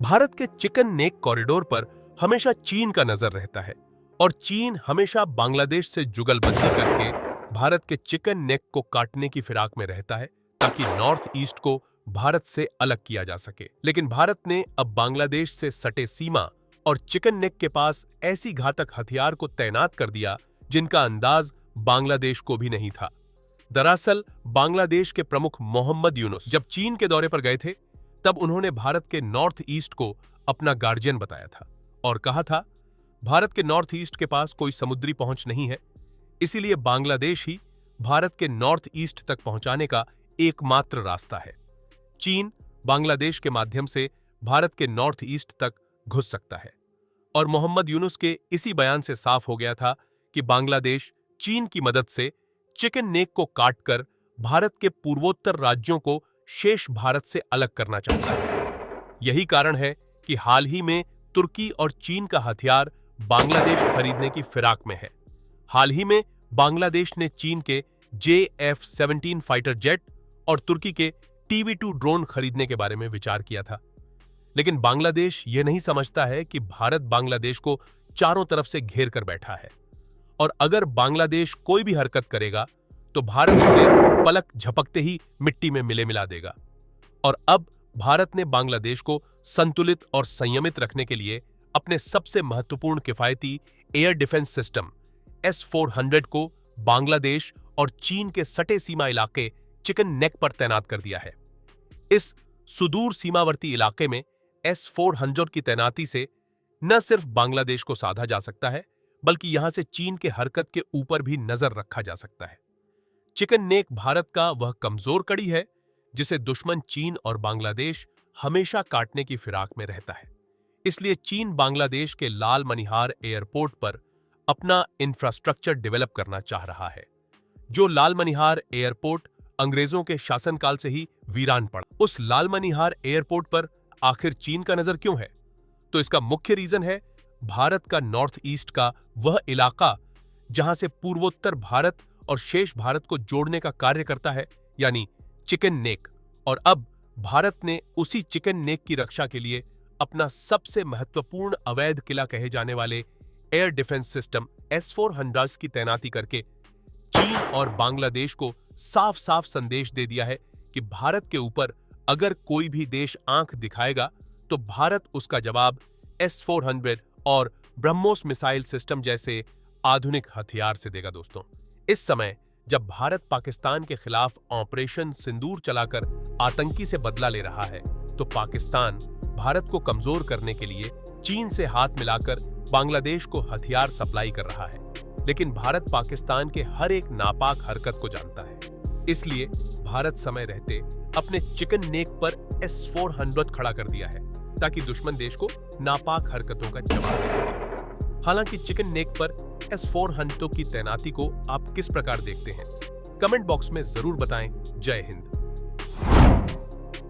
भारत के chicken neck corridor पर हमेशा चीन का नजर रहता है और चीन हमेशा बांग्लादेश से जुगलबंदी करके भारत के चिकन नेक को काटने की फिराक में रहता है ताकि नॉर्थ ईस्ट को भारत से अलग किया जा सके। लेकिन भारत ने अब बांग्लादेश से सटे सीमा और चिकन नेक के पास ऐसी घातक हथियार को तैनात कर दिया जिनका अंदाज बांग्लादेश को भी नहीं था। दरअसल बांग्लादेश के प्रमुख मोहम्मद यूनुस जब चीन के दौरे पर गए थे तब उन्होंने भारत के नॉर्थ ईस्ट को अपना गार्जियन बताया था और कहा था, भारत के नॉर्थ ईस्ट के पास कोई समुद्री पहुंच नहीं है, इसीलिए बांग्लादेश ही भारत के नॉर्थ ईस्ट तक पहुंचाने का एकमात्र रास्ता है। चीन बांग्लादेश के माध्यम से भारत के नॉर्थ ईस्ट तक घुस सकता है। और मोहम्मद यूनुस के इसी बयान से साफ हो गया था कि बांग्लादेश चीन की मदद से चिकन नेक को काटकर भारत के पूर्वोत्तर राज्यों को शेष भारत से अलग करना चाहता है। यही कारण है कि हाल ही में तुर्की और चीन का हथियार बांग्लादेश खरीदने की फिराक में है। हाल ही में बांग्लादेश ने चीन के JF-17 फाइटर जेट और तुर्की के TB2 ड्रोन खरीदने के बारे में विचार किया था। लेकिन बांग्लादेश यह नहीं समझता है कि भारत बांग्लादेश को चारों तरफ से घेर कर बैठा है और अगर बांग्लादेश कोई भी हरकत करेगा तो भारत उसे पलक झपकते ही मिट्टी में मिला देगा। और अब भारत ने बांग्लादेश को संतुलित और संयमित रखने के लिए अपने सबसे महत्वपूर्ण किफायती एयर डिफेंस सिस्टम S-400 को बांग्लादेश और चीन के सटे सीमा इलाके चिकन नेक पर तैनात कर दिया है। इस सुदूर सीमावर्ती इलाके में S-400 की तैनाती से न सिर्फ बांग्लादेश को साधा जा सकता है बल्कि यहां से चीन के हरकत के ऊपर भी नजर रखा जा सकता है। चिकन नेक भारत का वह कमजोर कड़ी है जिसे दुश्मन चीन और बांग्लादेश हमेशा काटने की फिराक में रहता है। इसलिए चीन बांग्लादेश के लाल मनिहार एयरपोर्ट पर अपना इंफ्रास्ट्रक्चर डेवलप करना चाह रहा है। जो लाल मनिहार एयरपोर्ट अंग्रेजों के शासनकाल से ही वीरान पड़ा, उस लाल मनिहार एयरपोर्ट पर आखिर चीन का नजर क्यों है? तो इसका मुख्य रीजन है भारत का नॉर्थ ईस्ट का वह इलाका जहां से पूर्वोत्तर भारत और शेष भारत को जोड़ने का कार्य करता है, यानी चिकन नेक। और अब भारत ने उसी चिकन नेक की रक्षा के लिए अपना सबसे महत्वपूर्ण अवैध किला कहे जाने वाले एयर डिफेंस सिस्टम S-400 की तैनाती करके चीन और बांग्लादेश को साफ साफ संदेश दे दिया है कि भारत के ऊपर अगर कोई भी देश आंख दिखाएगा तो भारत उसका जवाब S-400 और ब्रह्मोस मिसाइल सिस्टम जैसे आधुनिक हथियार से देगा। दोस्तों, इस समय जब भारत पाकिस्तान के खिलाफ ऑपरेशन सिंदूर चलाकर आतंकी से बदला ले रहा है तो पाकिस्तान भारत को कमजोर करने के लिए चीन से हाथ मिलाकर बांग्लादेश को हथियार सप्लाई कर रहा है। लेकिन भारत पाकिस्तान के हर एक नापाक हरकत को जानता है, इसलिए भारत समय रहते अपने चिकन नेक पर S-400 खड़ा कर दिया है ताकि दुश्मन देश को नापाक हरकतों का जवाब दे सके। हालांकि चिकन नेक पर S-400 की तैनाती को आप किस प्रकार देखते हैं? कमेंट बॉक्स में जरूर बताएं। जय हिंद।